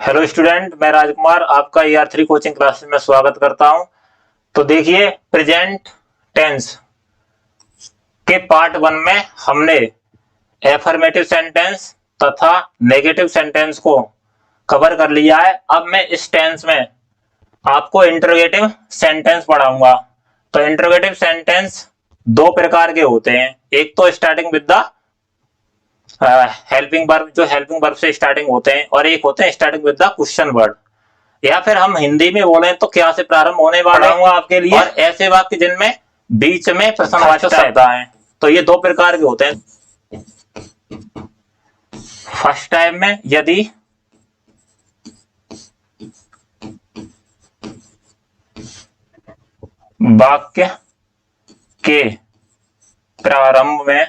Hello student, मैं राजकुमार आपका ER3 coaching classes में स्वागत करता हूं। तो देखिए, प्रेजेंट टेंस के पार्ट 1 में हमने एफर्मेटिव सेंटेंस तथा नेगेटिव सेंटेंस को कवर कर लिया है। अब मैं इस टेंस में आपको इंटरोगेटिव सेंटेंस पढ़ाऊंगा। तो इंटरोगेटिव सेंटेंस दो प्रकार के होते हैं। एक तो starting with the helping verb, जो हेल्पिंग वर्ब से स्टार्टिंग होते हैं, और एक होते हैं starting with the question word, या फिर हम हिंदी में बोले तो क्या से प्रारंभ होने वाले हूँ आपके लिए, और ऐसे वाक्य जिनमें बीच में प्रश्नवाचक शब्द आए। तो ये दो प्रकार के होते हैं। फर्स्ट टाइम में यदि वाक्य के प्रारंभ में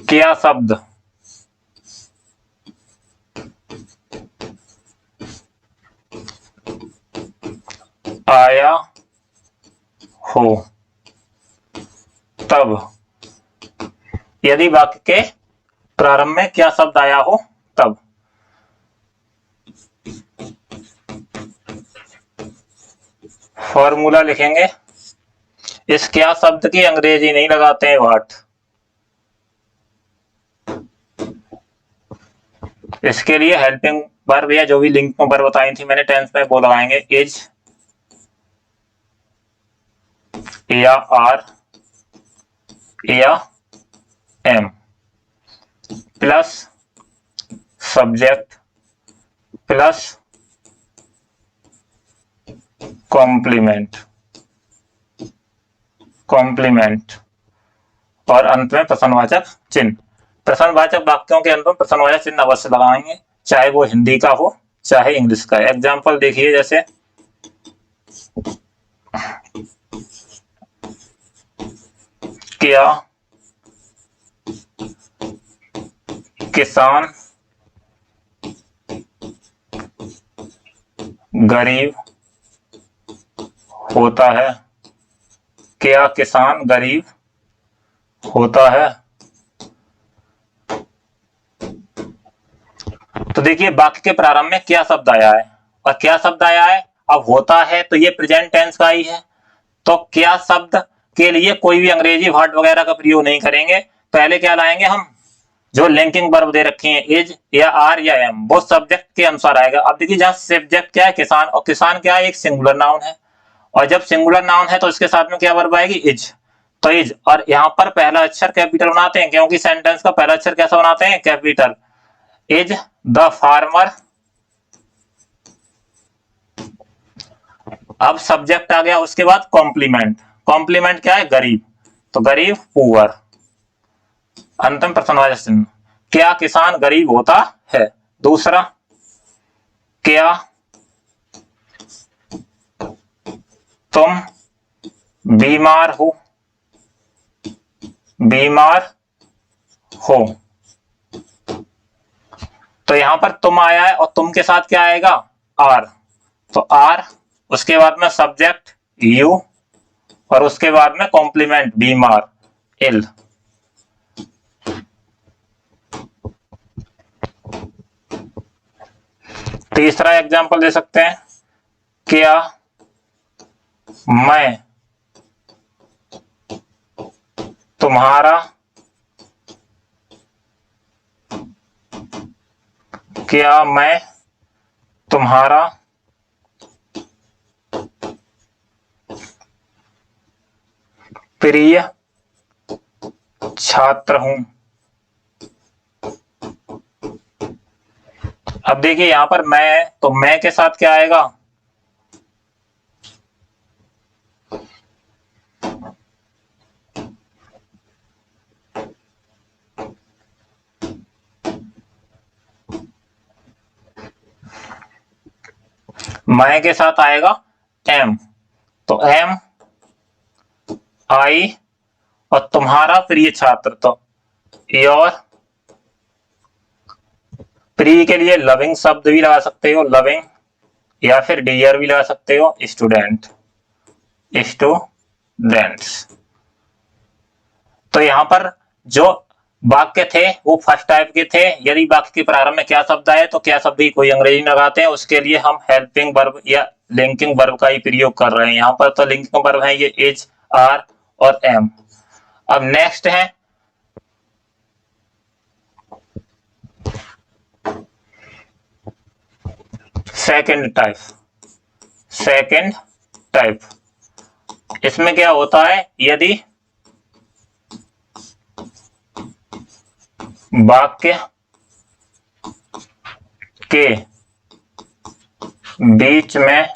क्या शब्द आया हो, तब यदि वाक्य के प्रारंभ में क्या शब्द आया हो तब फॉर्मूला लिखेंगे। इस क्या शब्द की अंग्रेजी नहीं लगाते हैं, व्हाट। इसके लिए हेल्पिंग वर्ब या जो भी लिंक में वर्ब बताई थी मैंने टेंस में, वो लगाएंगे। इज या आर या am plus subject plus complement और अंत में प्रश्नवाचक चिन्ह। प्रश्नवाचक वाक्यों के अंत में प्रश्नवाचक चिन्ह अवश्य लगाएंगे, चाहे वो हिंदी का हो चाहे इंग्लिश का। एग्जाम्पल देखिए, जैसे क्या किसान गरीब होता है? क्या किसान गरीब होता है? तो देखिए, वाक्य के प्रारंभ में क्या शब्द आया है, और क्या शब्द आया है। अब होता है तो ये प्रेजेंट टेंस का ही है, तो क्या शब्द के लिए कोई भी अंग्रेजी वर्ड वगैरह का प्रयोग नहीं करेंगे। पहले क्या लाएंगे हम, जो लिंकिंग वर्ब दे रखे हैं, इज या आर या एम, वो सब्जेक्ट के अनुसार आएगा। अब देखिए, जहां सब्जेक्ट क्या है, किसान, और किसान क्या है, एक सिंगुलर नाउन है, और जब सिंगुलर नाउन है तो इसके साथ में क्या वर्ब आएगी, इज। तो इज, और यहाँ पर पहला अक्षर कैपिटल बनाते हैं, क्योंकि सेंटेंस का पहला अक्षर कैसा बनाते हैं, कैपिटल। Is the farmer. अब सब्जेक्ट आ गया, उसके बाद कॉम्प्लीमेंट। कॉम्प्लीमेंट क्या है, गरीब, तो गरीब पुअर। अंतिम प्रश्नवाचक चिन्ह, क्या किसान गरीब होता है। दूसरा, क्या तुम बीमार हो, बीमार हो। तो यहां पर तुम आया है, और तुम के साथ क्या आएगा, आर। तो आर, उसके बाद में सब्जेक्ट यू, और उसके बाद में कॉम्प्लीमेंट बीमार, इल। तीसरा एग्जांपल दे सकते हैं, क्या मैं तुम्हारा क्या मैं तुम्हारा प्रिय छात्र हूं। अब देखिए, यहां पर मैं, तो मैं के साथ क्या आएगा, मैं के साथ आएगा एम। तो एम आई, और तुम्हारा प्रिय छात्र, तो योर। प्रिय के लिए लविंग शब्द भी लगा सकते हो, लविंग, या फिर डियर भी लगा सकते हो, स्टूडेंट, स्टूडेंट्स। तो यहां पर जो वाक्य थे वो फर्स्ट टाइप के थे। यदि वाक्य के प्रारंभ में क्या शब्द आए तो क्या शब्द की कोई अंग्रेजी में लगाते हैं, उसके लिए हम हेल्पिंग वर्ब या लिंकिंग वर्ब का ही प्रयोग कर रहे हैं। यहाँ पर तो लिंकिंग वर्ब है ये इज, आर और एम। अब नेक्स्ट है सेकंड टाइप। सेकंड टाइप इसमें क्या होता है, यदि वाक्य के बीच में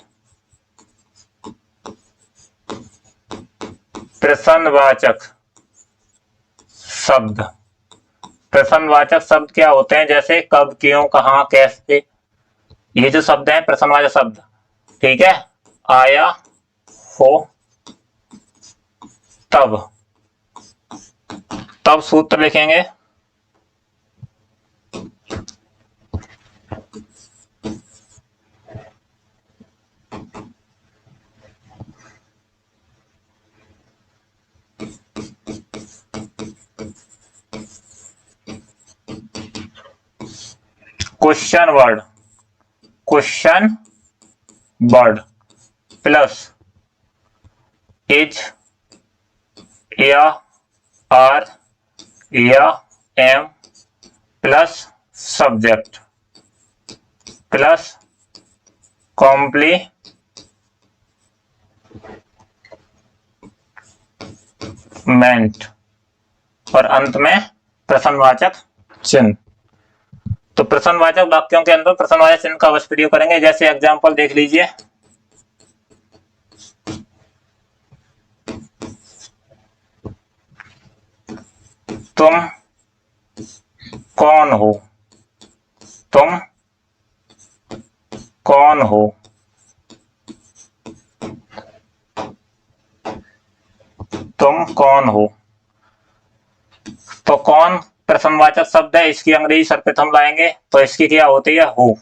प्रश्नवाचक शब्द, प्रश्नवाचक शब्द क्या होते हैं, जैसे कब, क्यों, कहां, कैसे, ये जो शब्द हैं प्रश्नवाचक शब्द, ठीक है। आया, हो, तब, तब सूत्र लिखेंगे question word, question word plus is या आर या am plus subject plus complement और अंत में प्रश्नवाचक चिन्ह। तो प्रश्नवाचक वाक्यों के अंदर प्रश्नवाचक चिन्ह का अवश्य प्रयोग करेंगे। जैसे एग्जांपल देख लीजिए, तुम कौन हो, तुम कौन हो, तुम कौन हो। तो कौन प्रश्नवाचक शब्द है, इसकी अंग्रेजी सर्वप्रथम लाएंगे तो इसकी क्या होती है, हु।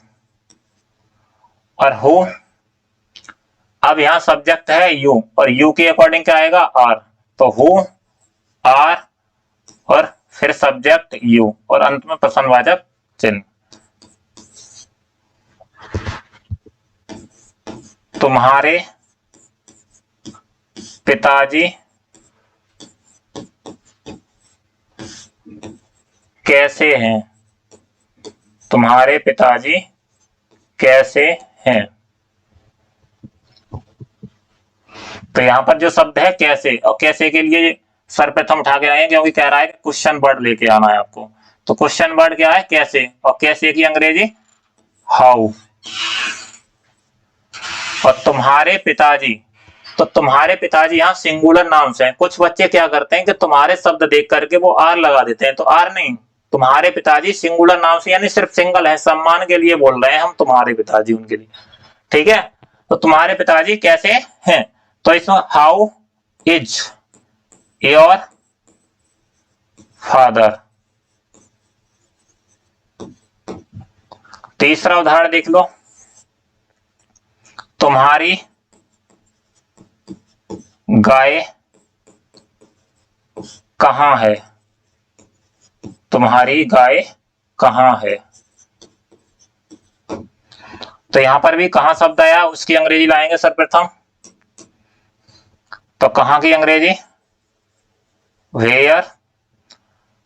और हु, अब यहां सब्जेक्ट है यू और यू के अकॉर्डिंग क्या आएगा, आर। तो हु, आर और फिर सब्जेक्ट यू और अंत में प्रश्नवाचक चिन्ह। तुम्हारे पिताजी कैसे हैं, तुम्हारे पिताजी कैसे हैं। तो यहां पर जो शब्द है कैसे, और कैसे के लिए सर्वप्रथम उठा के आए क्योंकि कह रहा है क्वेश्चन वर्ड लेके आना है आपको। तो क्वेश्चन वर्ड क्या है, कैसे, और कैसे की अंग्रेजी हाउ। और तुम्हारे पिताजी, तो तुम्हारे पिताजी यहाँ सिंगुलर नाम से हैं। कुछ बच्चे क्या करते हैं कि तुम्हारे शब्द देख करके वो आर लगा देते हैं, तो आर नहीं, तुम्हारे पिताजी सिंगुलर नाम से यानी सिर्फ सिंगल है, सम्मान के लिए बोल रहे हैं हम तुम्हारे पिताजी उनके लिए, ठीक है। तो तुम्हारे पिताजी कैसे हैं, तो इसमें हाउ इज योर फादर। तीसरा उदाहरण देख लो, तुम्हारी गाय कहां है, तुम्हारी गाय कहां है। तो यहां पर भी कहां शब्द आया, उसकी अंग्रेजी लाएंगे सर्वप्रथम। तो कहां की अंग्रेजी वेयर,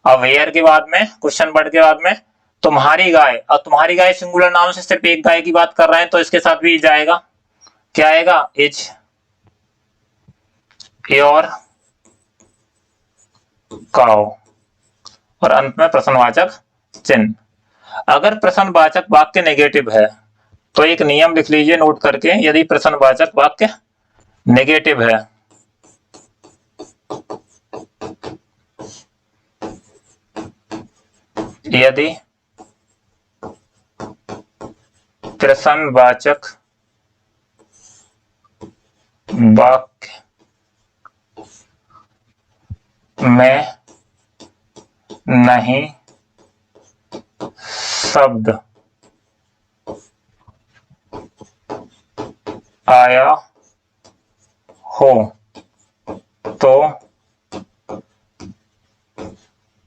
और वेयर के बाद में क्वेश्चन वर्ड के बाद में तुम्हारी गाय, और तुम्हारी गाय सिंगुलर नाम से सिर्फ एक गाय की बात कर रहे हैं तो इसके साथ भी इज आएगा। क्या आएगा, इज योर काउ और अंत में प्रश्नवाचक चिन्ह। अगर प्रश्नवाचक वाक्य नेगेटिव है तो एक नियम लिख लीजिए नोट करके, यदि प्रश्नवाचक वाक्य नेगेटिव है यदि प्रश्नवाचक वाक्य में नहीं शब्द आया हो तो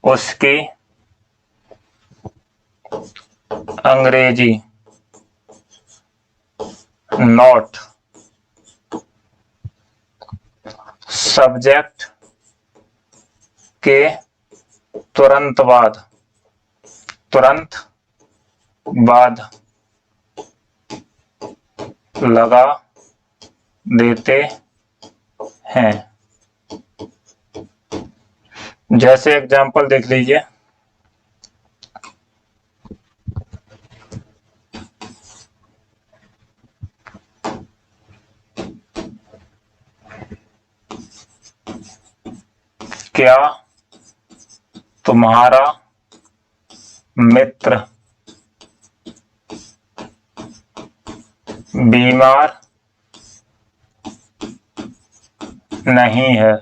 उसकी अंग्रेजी नोट सब्जेक्ट के तुरंत बाद लगा देते हैं। जैसे एग्जाम्पल देख लीजिए, क्या तुम्हारा मित्र बीमार नहीं है?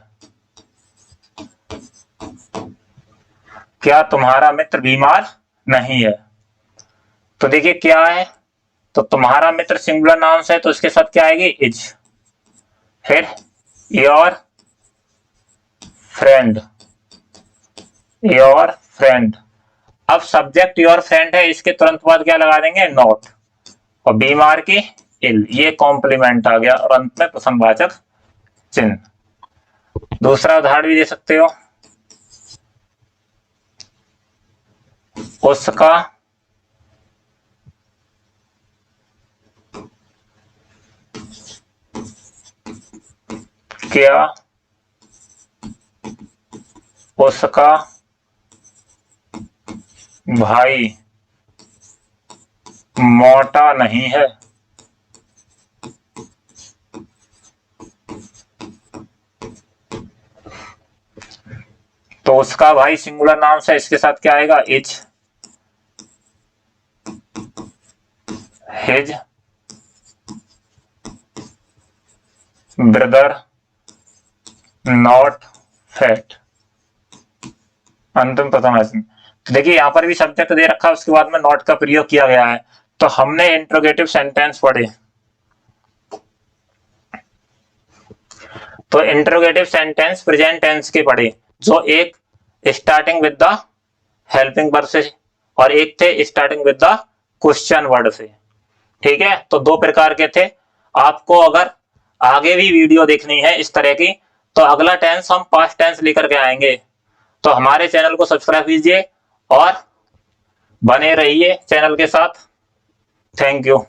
क्या तुम्हारा मित्र बीमार नहीं है? तो देखिए क्या है, तो तुम्हारा मित्र सिंगुलर नाउन है तो इसके साथ क्या आएगी? इज। फिर योर फ्रेंड, अब सब्जेक्ट योर फ्रेंड है, इसके तुरंत बाद क्या लगा देंगे? नॉट। और बीमार की इल, ये कॉम्प्लीमेंट आ गया और अंत में प्रसंगवाचक चिन्ह। दूसरा उदाहरण भी दे सकते हो, उसका क्या उसका भाई मोटा नहीं है? तो उसका भाई सिंगुलर नाउन है, इसके साथ क्या आएगा? Is. His brother not fat. अंतिम प्रथम वचन। तो देखिए यहां पर भी सब्जेक्ट दे रखा है, उसके बाद में नॉट का प्रयोग किया गया है। तो हमने इंट्रोगेटिव सेंटेंस पढ़े, तो इंट्रोगेटिव सेंटेंस प्रेजेंट टेंस के पढ़े, जो एक starting with the helping verb से और एक थे starting with the question word से। ठीक है, तो दो प्रकार के थे। आपको अगर आगे भी वीडियो देखनी है इस तरह की, तो अगला टेंस हम पास्ट टेंस लेकर के आएंगे। तो हमारे चैनल को सब्सक्राइब कीजिए और बने रहिए चैनल के साथ। Thank you.